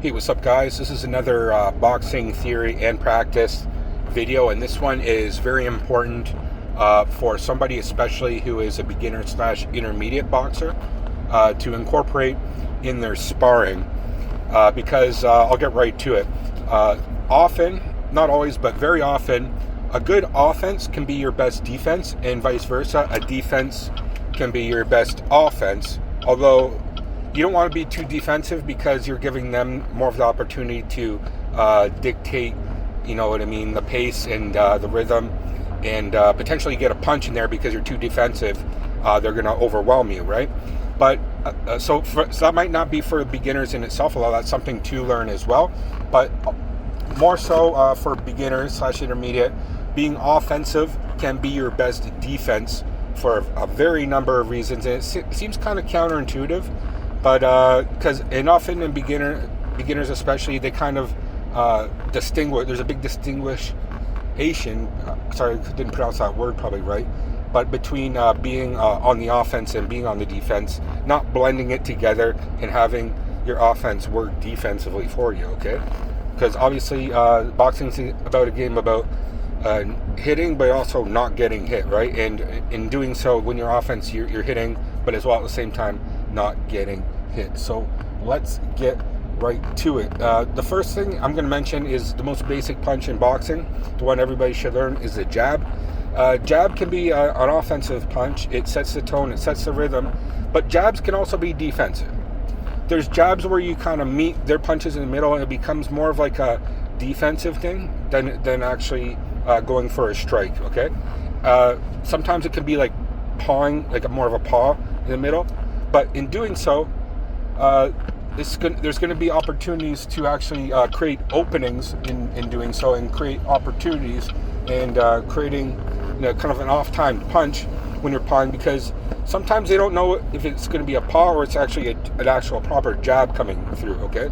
Hey, what's up, guys? This is another boxing theory and practice video, and this one is very important for somebody especially who is a beginner slash intermediate boxer to incorporate in their sparring because I'll get right to it. Often, not always, but very often, a good offense can be your best defense, and vice versa. A defense can be your best offense, although you don't want to be too defensive because you're giving them more of the opportunity to dictate, you know what I mean, the pace and the rhythm, and potentially get a punch in there because you're too defensive. They're going to overwhelm you, right? But so that might not be for beginners in itself, although that's something to learn as well. But more so for beginners slash intermediate, being offensive can be your best defense for a very number of reasons. And it seems kind of counterintuitive. But because often in beginners especially, they kind of distinguish. There's a big distinguishation. Sorry, I didn't pronounce that word probably right. But between being on the offense and being on the defense, not blending it together and having your offense work defensively for you. Okay, because obviously boxing is about a game about hitting, but also not getting hit, right? And in doing so, when you're offense, you're hitting, but as well at the same time not getting hit. So let's get right to it. The first thing I'm going to mention is the most basic punch in boxing. The one everybody should learn is the jab. Jab can be an offensive punch. It sets the tone, it sets the rhythm, but jabs can also be defensive. There's jabs where you kind of meet their punches in the middle and it becomes more of like a defensive thing than actually going for a strike, okay? Sometimes it can be like pawing, like more of a paw in the middle. But in doing so, there's going to be opportunities to actually create openings in doing so, and create opportunities and creating kind of an off-timed punch when you're pawing, because sometimes they don't know if it's going to be a paw or it's actually an actual proper jab coming through, okay?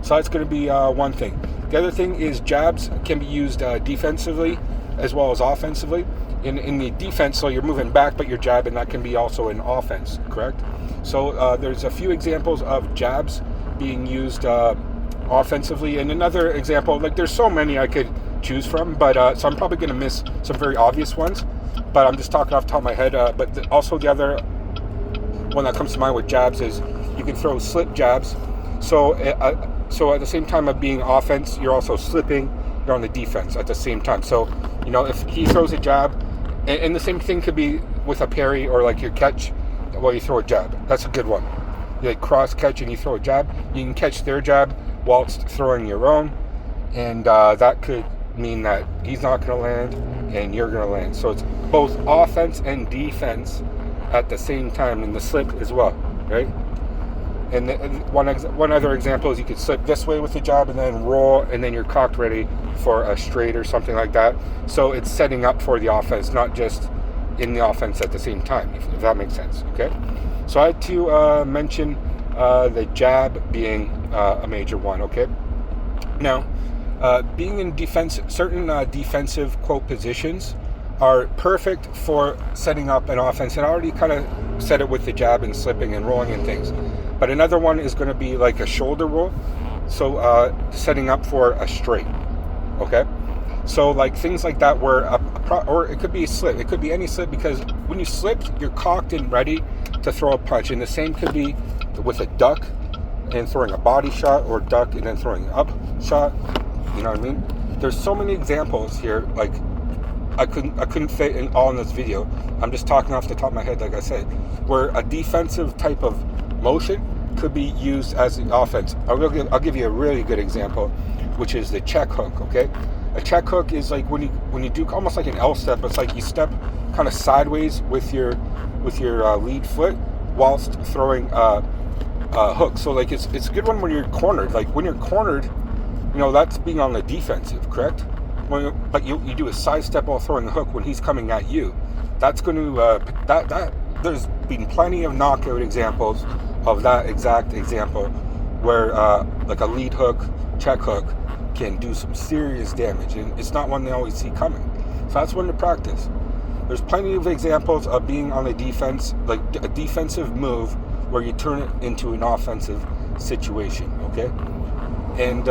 So that's going to be one thing. The other thing is jabs can be used defensively as well as offensively. In the defense, so you're moving back, but you're jabbing, that can be also an offense, correct? So there's a few examples of jabs being used offensively, and another example, like there's so many I could choose from, but so I'm probably going to miss some very obvious ones, but I'm just talking off the top of my head. But also the other one that comes to mind with jabs is you can throw slip jabs. So at the same time of being offense, you're also slipping, you're on the defense at the same time. So, if he throws a jab, and the same thing could be with a parry or like your catch, while you throw a jab. That's a good one. You like cross catch and you throw a jab. You can catch their jab whilst throwing your own, and that could mean that he's not going to land and you're going to land. So it's both offense and defense at the same time, in the slip as well, right? And one other example is you could slip this way with the jab and then roll, and then you're cocked ready for a straight or something like that. So it's setting up for the offense, not just in the offense at the same time, if that makes sense, okay? So I had to mention the jab being a major one, okay? Now, being in defense, certain defensive, quote, positions are perfect for setting up an offense, and I already kind of said it with the jab and slipping and rolling and things. But another one is going to be like a shoulder roll, so setting up for a straight, okay? So like things like that where, or it could be a slip. It could be any slip, because when you slip, you're cocked and ready to throw a punch. And the same could be with a duck and throwing a body shot, or duck and then throwing an up shot. You know what I mean? There's so many examples here. Like I couldn't fit in all in this video. I'm just talking off the top of my head, like I said, where a defensive type of motion could be used as the offense. I'll give you a really good example, which is the check hook, okay? A check hook is like when you do almost like an L step. It's like you step kind of sideways with your lead foot whilst throwing a hook. So like it's a good one when you're cornered. Like when you're cornered, that's being on the defensive, correct? But you do a side step while throwing a hook when he's coming at you. That's going to that there's been plenty of knockout examples of that exact example where like a lead hook, check hook can do some serious damage, and it's not one they always see coming. So that's one to practice. There's plenty of examples of being on the defense, like a defensive move where you turn it into an offensive situation, okay? And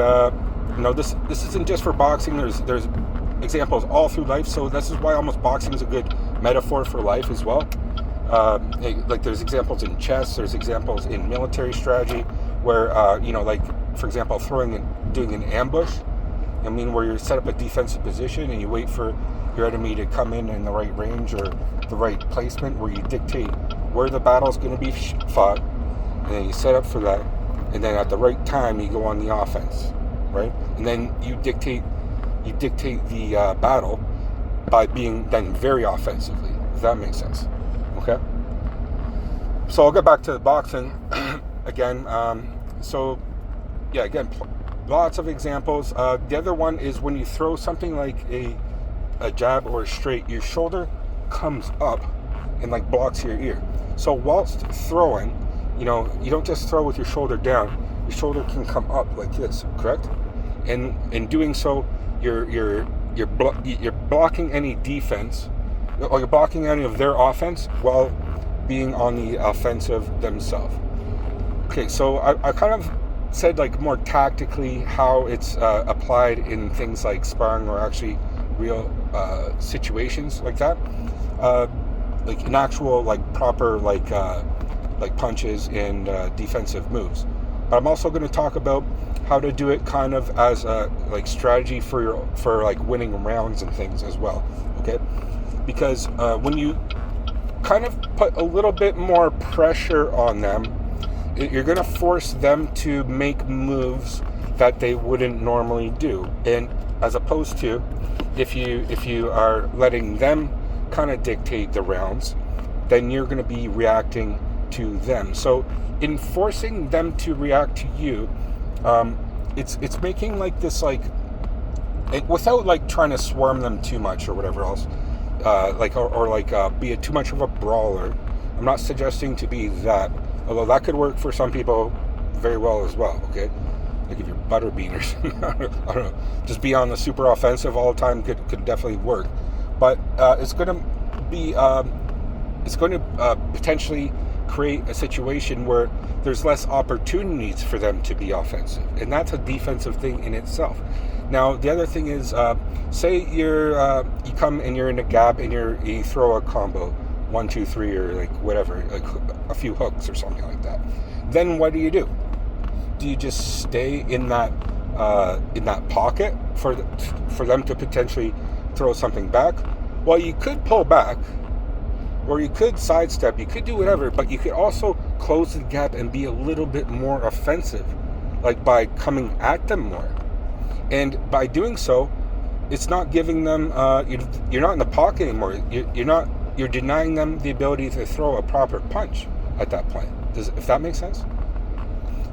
this isn't just for boxing. There's examples all through life. So this is why almost boxing is a good metaphor for life as well. Like there's examples in chess. There's examples in military strategy where like for example, doing an ambush. I mean, where you set up a defensive position and you wait for your enemy to come in the right range or the right placement, where you dictate where the battle's going to be fought, and then you set up for that, and then at the right time you go on the offense, right? And then you dictate the battle by being done very offensively, if that makes sense. Okay. So I'll get back to the boxing again. Again, lots of examples. The other one is when you throw something like a jab or a straight, your shoulder comes up and like blocks your ear. So whilst throwing, you don't just throw with your shoulder down. Your shoulder can come up like this, correct? And in doing so, you're blocking any defense, or you're blocking any of their offense while being on the offensive themselves. Okay, so I kind of said like more tactically how it's applied in things like sparring or actually real situations like that, like in actual like proper like punches and defensive moves. But I'm also going to talk about how to do it kind of as a like strategy for like winning rounds and things as well. Okay, because when you kind of put a little bit more pressure on them, you're going to force them to make moves that they wouldn't normally do. And as opposed to if you are letting them kind of dictate the rounds, then you're going to be reacting to them. So in forcing them to react to you, it's making like this like without like trying to swarm them too much or whatever else, be too much of a brawler. I'm not suggesting to be that, although that could work for some people very well as well. Okay, like if you're butterbean or something, I don't know, just be on the super offensive all the time could definitely work. But it's going to potentially create a situation where there's less opportunities for them to be offensive, and that's a defensive thing in itself. Now the other thing is, say you come and you're in a gap and you throw a combo 1, 2, 3 or like whatever, like a few hooks or something like that. Then what do? Do you just stay in that pocket for them to potentially throw something back? Well, you could pull back, or you could sidestep, you could do whatever, but you could also close the gap and be a little bit more offensive, like by coming at them more. And by doing so, it's not giving them, you're not in the pocket anymore. You're denying them the ability to throw a proper punch at that point. If that makes sense?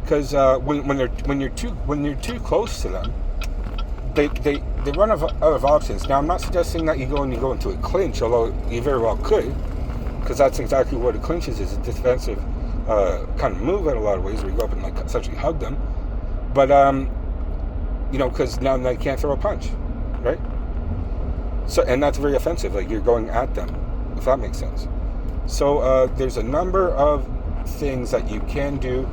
Because when you're too close to them, they run out of options. Now I'm not suggesting that you go into a clinch, although you very well could, because that's exactly what a clinch is a defensive kind of move in a lot of ways, where you go up and like essentially hug them. But because now they can't throw a punch, right? So, and that's very offensive. Like you're going at them, if that makes sense. So there's a number of things that you can do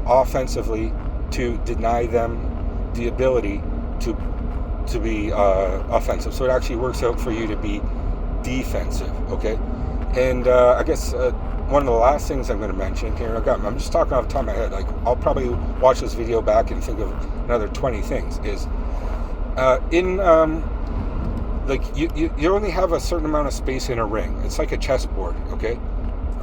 offensively to deny them the ability to be offensive. So it actually works out for you to be defensive. Okay, and I guess one of the last things I'm going to mention here, I'm just talking off the top of my head. Like I'll probably watch this video back and think of another 20 things. Is you only have a certain amount of space in a ring. It's like a chessboard, okay,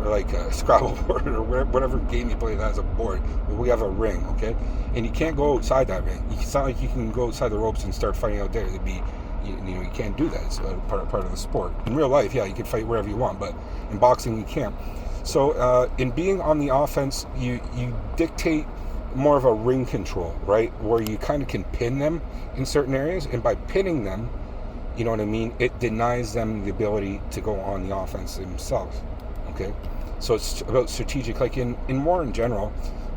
or like a Scrabble board or whatever game you play that has a board. But we have a ring, okay, and you can't go outside that ring. It's not like you can go outside the ropes and start fighting out there. It'd be you can't do that. It's part of the sport. In real life, yeah, you can fight wherever you want, but in boxing you can't. So in being on the offense, you dictate more of a ring control, right, where you kind of can pin them in certain areas, and by pinning them, you know what I mean, it denies them the ability to go on the offense themselves. Okay, so it's about strategic. Like in war in general,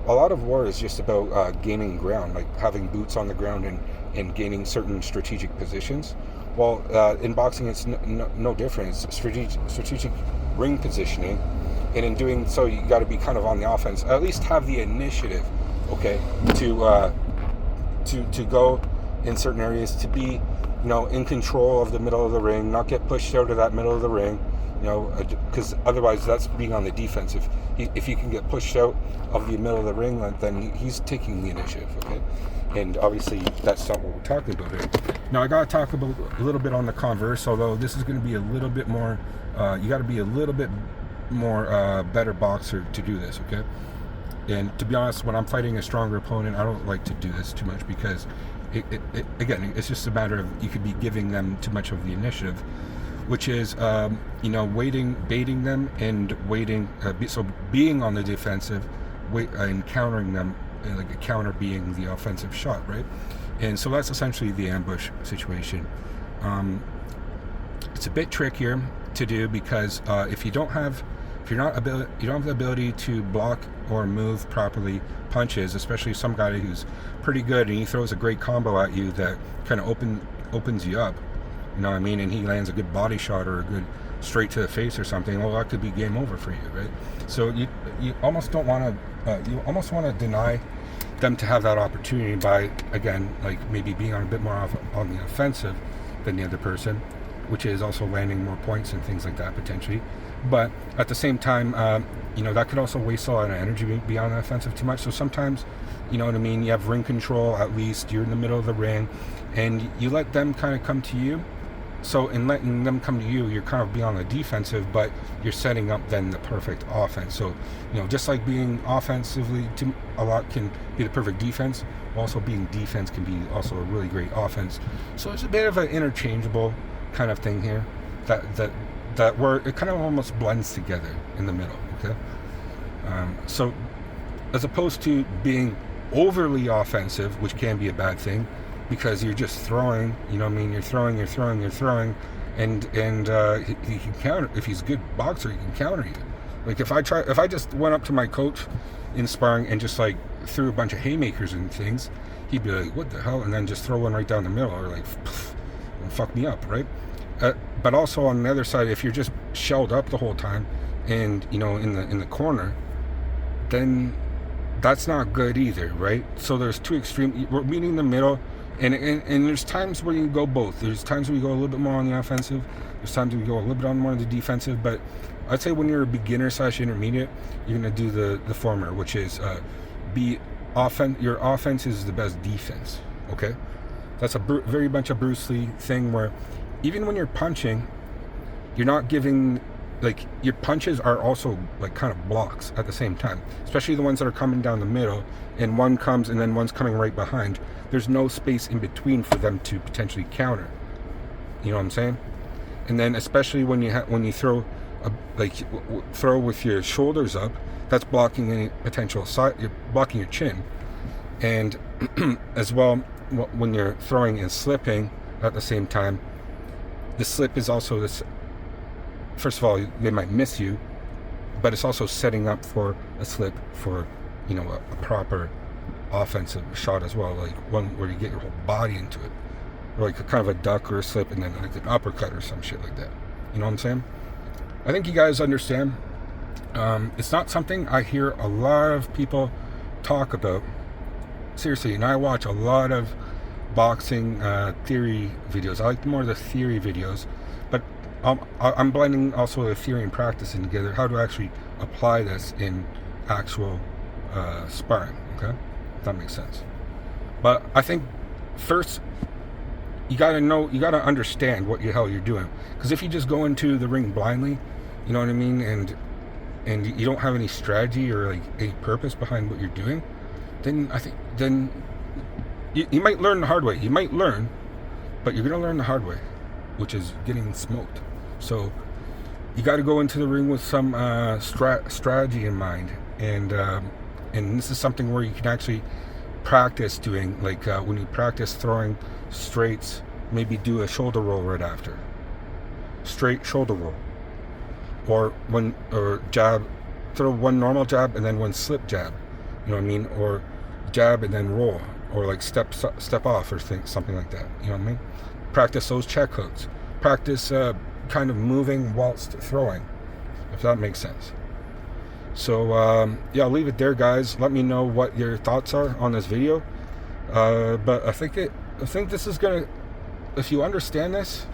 a lot of war is just about gaining ground, like having boots on the ground and gaining certain strategic positions. Well, in boxing, it's no different. It's strategic ring positioning, and in doing so, you got to be kind of on the offense. At least have the initiative, okay, to to go in certain areas, to be, in control of the middle of the ring, not get pushed out of that middle of the ring, because otherwise that's being on the defensive. If he can get pushed out of the middle of the ring, then he's taking the initiative, okay? And obviously that's not what we're talking about here. Now I got to talk about a little bit on the converse, although this is going to be a little bit more, you got to be a little bit more better boxer to do this, okay? And to be honest, when I'm fighting a stronger opponent, I don't like to do this too much, because again, it's just a matter of, you could be giving them too much of the initiative, which is, baiting them and waiting, so being on the defensive, and countering them, like a counter being the offensive shot, right? And so that's essentially the ambush situation. It's a bit trickier to do, because if you don't have the ability to block or move properly punches, especially some guy who's pretty good and he throws a great combo at you that kind of opens you up, you know what I mean, and he lands a good body shot or a good straight to the face or something, well, that could be game over for you, right? So you almost don't want to deny them to have that opportunity by, again, like maybe being on a bit more on the offensive than the other person, which is also landing more points and things like that potentially. But at the same time, that could also waste a lot of energy being on the offensive too much. So sometimes, you know what I mean, you have ring control, at least you're in the middle of the ring, and you let them kind of come to you. So in letting them come to you, you're kind of being on the defensive, but you're setting up then the perfect offense. So, just like being offensively a lot can be the perfect defense, also being defense can be also a really great offense. So it's a bit of an interchangeable kind of thing here, that where it kind of almost blends together in the middle, okay? So as opposed to being overly offensive, which can be a bad thing, because you're just throwing, you're throwing, and he can counter. If he's a good boxer, he can counter you. Like if I just went up to my coach in sparring and just like threw a bunch of haymakers and things, he'd be like, what the hell? And then just throw one right down the middle, or like, and fuck me up, right? But also on the other side, if you're just shelled up the whole time and, in the corner, then that's not good either, right? So there's two extreme. We're meeting the middle, and there's times where you go both. There's times where you go a little bit more on the offensive. There's times where you go a little bit on more on the defensive. But I'd say when you're a beginner/intermediate, you're gonna do the former, which is your offense is the best defense. Okay, that's a very much a Bruce Lee thing, where even when you're punching, you're not giving, like, your punches are also like kind of blocks at the same time, especially the ones that are coming down the middle, and one comes and then one's coming right behind. There's no space in between for them to potentially counter. You know what I'm saying? And then especially when you throw throw with your shoulders up, that's blocking any potential side. You're blocking your chin, and as well when you're throwing and slipping at the same time. The slip is also this. First of all, they might miss you, but it's also setting up for a slip for, a proper offensive shot as well, like one where you get your whole body into it, or like a kind of a duck or a slip, and then like an uppercut or some shit like that. You know what I'm saying? I think you guys understand. It's not something I hear a lot of people talk about. Seriously, and I watch a lot of boxing theory videos. I like more of the theory videos, but I'm blending also the theory and practice in together, how to actually apply this in actual sparring, okay? If that makes sense. But I think first, you gotta understand what the hell you're doing. Because if you just go into the ring blindly, you know what I mean, and you don't have any strategy or like any purpose behind what you're doing, then I think you might learn the hard way. You might learn, but you're gonna learn the hard way, which is getting smoked. So you got to go into the ring with some strategy in mind, and this is something where you can actually practice doing, like when you practice throwing straights, maybe do a shoulder roll right after, straight shoulder roll, or jab, throw one normal jab and then one slip jab, you know what I mean, or jab and then roll, or like step off or something like that, you know what I mean. Practice those check hooks. Practice kind of moving whilst throwing, if that makes sense. So yeah, I'll leave it there, guys. Let me know what your thoughts are on this video, But I think this is gonna, if you understand this,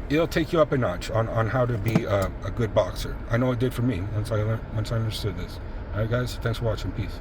it'll take you up a notch on how to be a good boxer. I know it did for me once I understood this. All right, guys, thanks for watching. Peace.